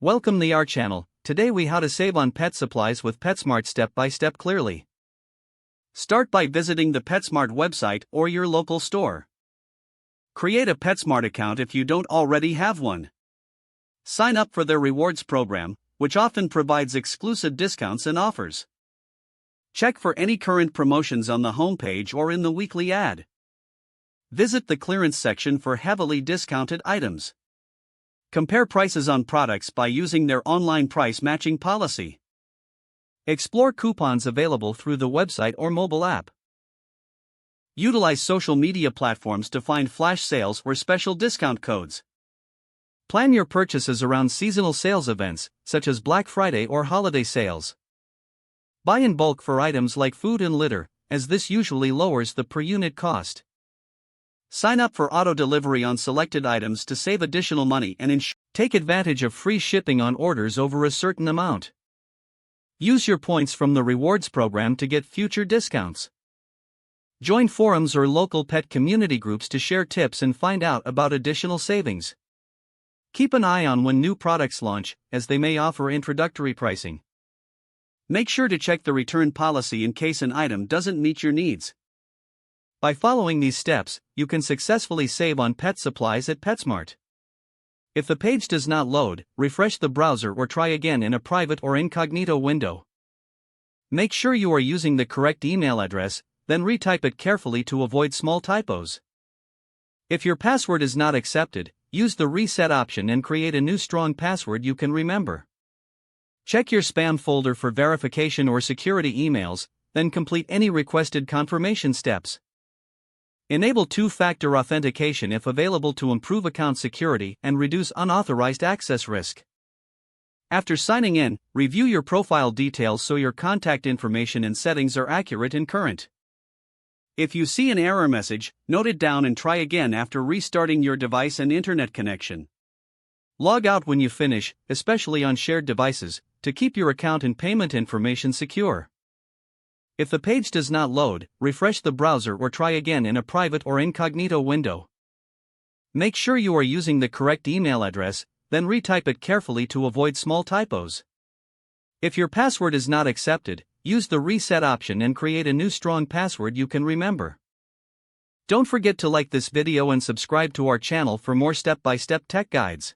Welcome to our channel. Today we how to save on pet supplies with PetSmart step by step clearly. Start by visiting the PetSmart website or your local store. Create a PetSmart account if you don't already have one. Sign up for their rewards program, which often provides exclusive discounts and offers. Check for any current promotions on the homepage or in the weekly ad. Visit the clearance section for heavily discounted items. Compare prices on products by using their online price matching policy. Explore coupons available through the website or mobile app. Utilize social media platforms to find flash sales or special discount codes. Plan your purchases around seasonal sales events, such as Black Friday or holiday sales. Buy in bulk for items like food and litter, as this usually lowers the per unit cost. Sign up for auto delivery on selected items to save additional money and take advantage of free shipping on orders over a certain amount. Use your points from the rewards program to get future discounts. Join forums or local pet community groups to share tips and find out about additional savings. Keep an eye on when new products launch, as they may offer introductory pricing. Make sure to check the return policy in case an item doesn't meet your needs. By following these steps, you can successfully save on pet supplies at PetSmart. If the page does not load, refresh the browser or try again in a private or incognito window. Make sure you are using the correct email address, then retype it carefully to avoid small typos. If your password is not accepted, use the reset option and create a new strong password you can remember. Check your spam folder for verification or security emails, then complete any requested confirmation steps. Enable two-factor authentication if available to improve account security and reduce unauthorized access risk. After signing in, review your profile details so your contact information and settings are accurate and current. If you see an error message, note it down and try again after restarting your device and internet connection. Log out when you finish, especially on shared devices, to keep your account and payment information secure. If the page does not load, refresh the browser or try again in a private or incognito window. Make sure you are using the correct email address, then retype it carefully to avoid small typos. If your password is not accepted, use the reset option and create a new strong password you can remember. Don't forget to like this video and subscribe to our channel for more step-by-step tech guides.